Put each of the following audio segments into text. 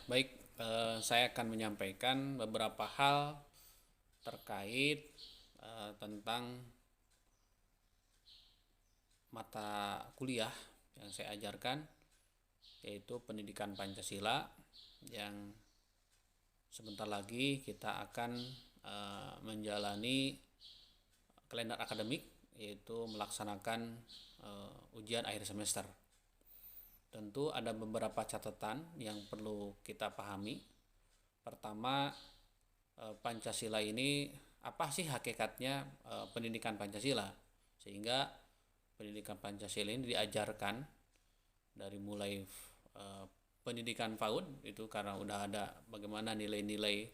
Baik, saya akan menyampaikan beberapa hal terkait tentang mata kuliah yang saya ajarkan, yaitu pendidikan Pancasila, yang sebentar lagi kita akan menjalani kalender akademik, yaitu melaksanakan ujian akhir semester. Tentu ada beberapa catatan yang perlu kita pahami. Pertama, Pancasila ini apa sih hakikatnya pendidikan Pancasila, sehingga pendidikan Pancasila ini diajarkan dari mulai pendidikan PAUD itu karena udah ada bagaimana nilai-nilai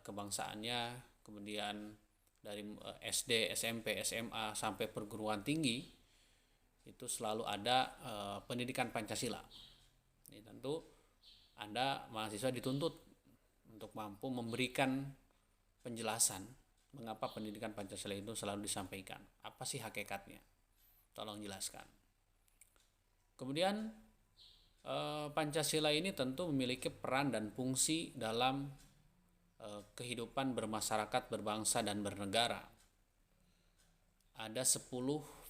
kebangsaannya, kemudian dari SD, SMP, SMA sampai perguruan tinggi itu selalu ada pendidikan Pancasila. Ini tentu Anda mahasiswa dituntut untuk mampu memberikan penjelasan mengapa pendidikan Pancasila itu selalu disampaikan. Apa sih hakikatnya? Tolong jelaskan. Kemudian Pancasila ini tentu memiliki peran dan fungsi dalam kehidupan bermasyarakat, berbangsa, dan bernegara. Ada 10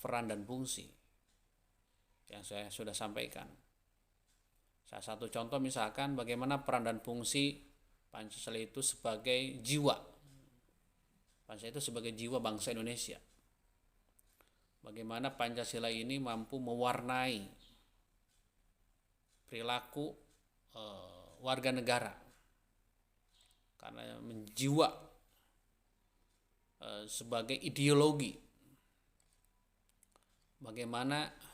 peran dan fungsi yang saya sudah sampaikan. Salah satu contoh misalkan bagaimana peran dan fungsi Pancasila itu sebagai jiwa. Pancasila itu sebagai jiwa bangsa Indonesia. Bagaimana Pancasila ini mampu mewarnai perilaku warga negara karena menjiwa sebagai ideologi. Bagaimana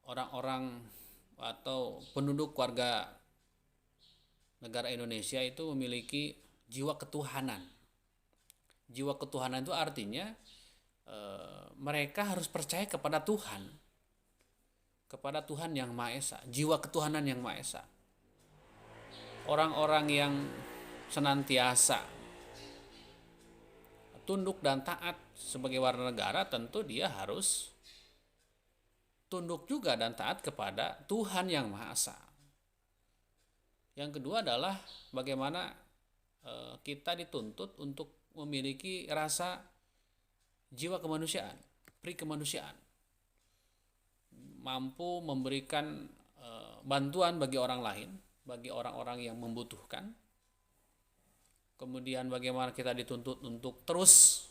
orang-orang atau penduduk warga negara Indonesia itu memiliki jiwa ketuhanan. Jiwa ketuhanan itu artinya mereka harus percaya kepada Tuhan, kepada Tuhan yang Maha Esa, jiwa ketuhanan yang Maha Esa. Orang-orang yang senantiasa tunduk dan taat sebagai warga negara, tentu dia harus tunduk juga dan taat kepada Tuhan yang Maha Esa. Yang kedua adalah bagaimana kita dituntut untuk memiliki rasa jiwa kemanusiaan, pri kemanusiaan, mampu memberikan bantuan bagi orang lain, bagi orang-orang yang membutuhkan. Kemudian bagaimana kita dituntut untuk terus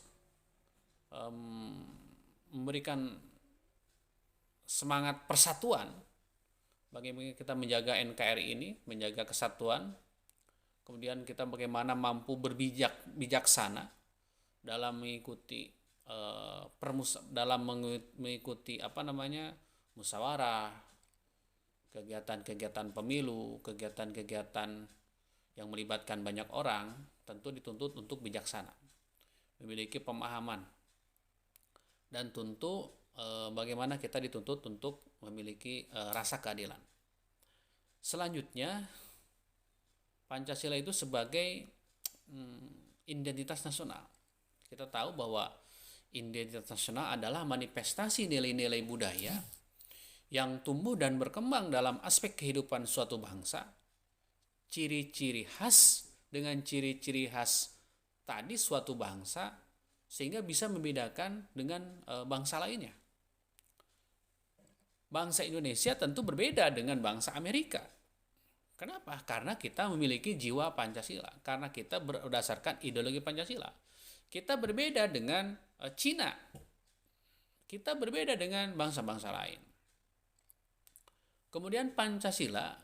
memberikan semangat persatuan, bagaimana kita menjaga NKRI ini, menjaga kesatuan. Kemudian kita bagaimana mampu bijaksana dalam mengikuti musyawarah, kegiatan-kegiatan pemilu, kegiatan-kegiatan yang melibatkan banyak orang, tentu dituntut untuk bijaksana, memiliki pemahaman, dan tentu bagaimana kita dituntut untuk memiliki rasa keadilan. Selanjutnya, Pancasila itu sebagai identitas nasional. Kita tahu bahwa identitas nasional adalah manifestasi nilai-nilai budaya yang tumbuh dan berkembang dalam aspek kehidupan suatu bangsa. Ciri-ciri khas dengan ciri-ciri khas tadi suatu bangsa sehingga bisa membedakan dengan bangsa lainnya. Bangsa Indonesia tentu berbeda dengan bangsa Amerika. Kenapa? Karena kita memiliki jiwa Pancasila, karena kita berdasarkan ideologi Pancasila. Kita berbeda dengan Cina, kita berbeda dengan bangsa-bangsa lain. Kemudian Pancasila,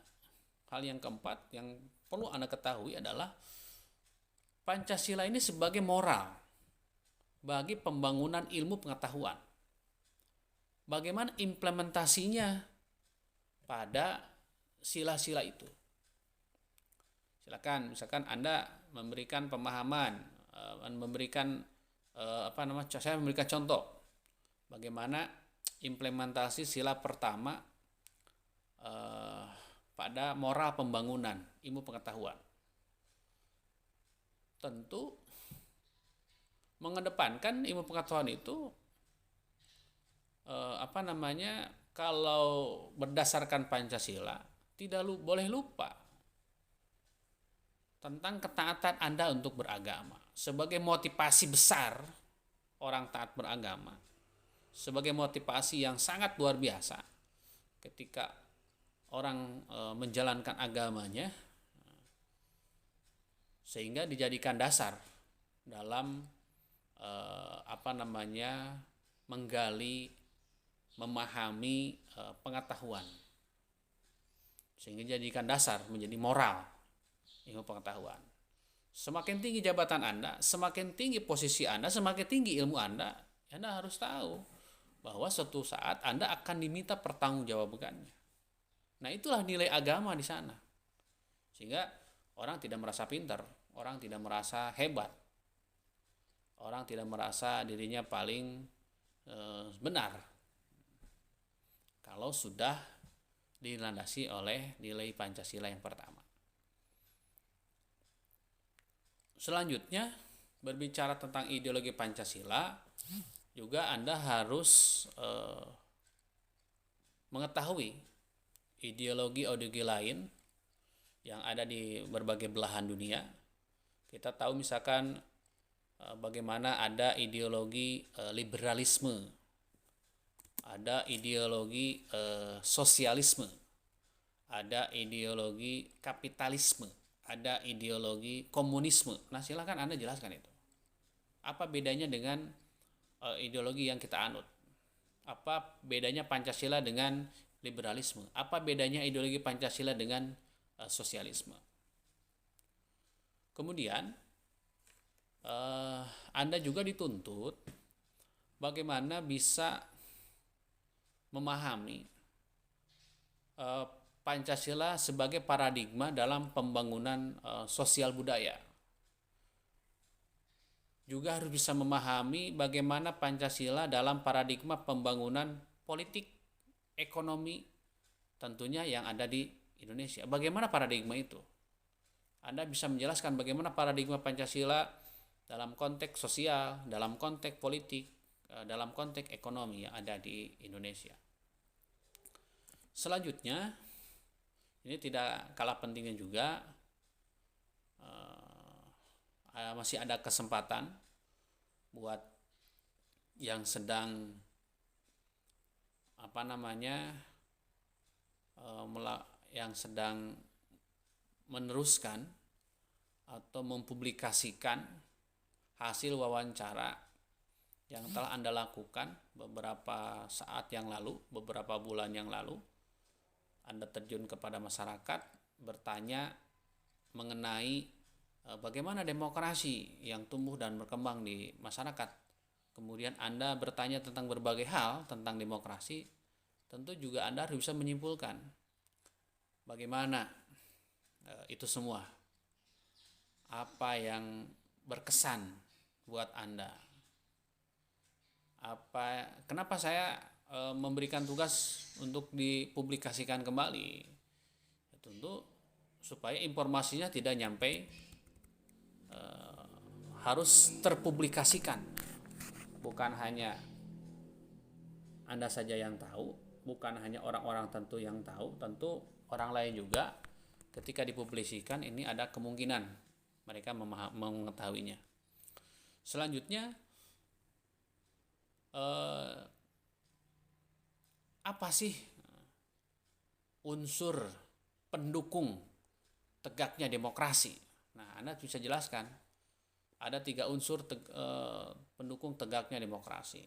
hal yang keempat yang perlu Anda ketahui adalah Pancasila ini sebagai moral bagi pembangunan ilmu pengetahuan. Bagaimana implementasinya pada sila-sila itu? Silakan, misalkan Anda memberikan pemahaman, saya memberikan contoh bagaimana implementasi sila pertama pada moral pembangunan ilmu pengetahuan. Tentu mengedepankan ilmu pengetahuan itu kalau berdasarkan Pancasila tidak boleh lupa tentang ketaatan Anda untuk beragama sebagai motivasi besar orang taat beragama, sebagai motivasi yang sangat luar biasa ketika orang menjalankan agamanya, sehingga dijadikan dasar dalam menggali, memahami pengetahuan, sehingga dijadikan dasar menjadi moral ilmu pengetahuan. Semakin tinggi jabatan Anda, semakin tinggi posisi Anda, semakin tinggi ilmu Anda harus tahu bahwa suatu saat Anda akan diminta pertanggungjawabannya. Nah, itulah nilai agama di sana. Sehingga orang tidak merasa pintar, orang tidak merasa hebat, orang tidak merasa dirinya paling benar kalau sudah dilandasi oleh nilai Pancasila yang pertama. Selanjutnya, berbicara tentang ideologi Pancasila, juga Anda harus mengetahui ideologi lain yang ada di berbagai belahan dunia. Kita tahu misalkan bagaimana ada ideologi liberalisme, ada ideologi sosialisme, ada ideologi kapitalisme, ada ideologi komunisme. Nah, silakan Anda jelaskan itu. Apa bedanya dengan ideologi yang kita anut? Apa bedanya Pancasila dengan liberalisme? Apa bedanya ideologi Pancasila dengan sosialisme? Kemudian Anda juga dituntut bagaimana bisa memahami Pancasila sebagai paradigma dalam pembangunan sosial budaya. Juga harus bisa memahami bagaimana Pancasila dalam paradigma pembangunan politik, ekonomi, tentunya yang ada di Indonesia. Bagaimana paradigma itu? Anda bisa menjelaskan bagaimana paradigma Pancasila dalam konteks sosial, dalam konteks politik, dalam konteks ekonomi yang ada di Indonesia. Selanjutnya, ini tidak kalah pentingnya juga, masih ada kesempatan buat yang sedang yang sedang meneruskan atau mempublikasikan hasil wawancara yang telah Anda lakukan beberapa saat yang lalu, beberapa bulan yang lalu. Anda terjun kepada masyarakat, bertanya mengenai bagaimana demokrasi yang tumbuh dan berkembang di masyarakat. Kemudian Anda bertanya tentang berbagai hal tentang demokrasi, tentu juga Anda harus bisa menyimpulkan bagaimana itu semua. Apa yang berkesan buat Anda? Kenapa saya memberikan tugas untuk dipublikasikan kembali? Tentu supaya informasinya tidak nyampe, harus terpublikasikan. Bukan hanya Anda saja yang tahu, bukan hanya orang-orang tentu yang tahu, tentu orang lain juga ketika dipublikasikan ini ada kemungkinan mereka mengetahuinya. Selanjutnya, apa sih unsur pendukung tegaknya demokrasi? Nah, Anda bisa jelaskan. Ada 3 unsur pendukung tegaknya demokrasi.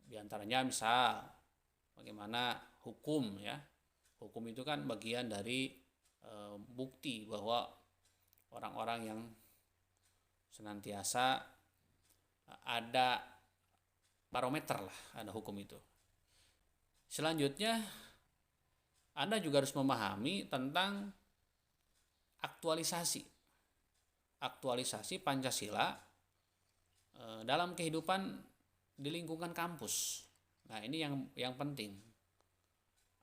Di antaranya misal bagaimana hukum, ya. Hukum itu kan bagian dari bukti bahwa orang-orang yang senantiasa ada barometer lah, ada hukum itu. Selanjutnya, Anda juga harus memahami tentang aktualisasi Pancasila dalam kehidupan di lingkungan kampus. Nah, ini yang penting.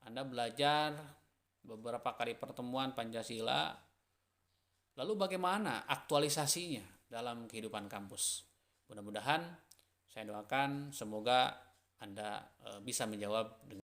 Anda belajar beberapa kali pertemuan Pancasila, lalu bagaimana aktualisasinya dalam kehidupan kampus. Mudah-mudahan saya doakan semoga Anda bisa menjawab dengan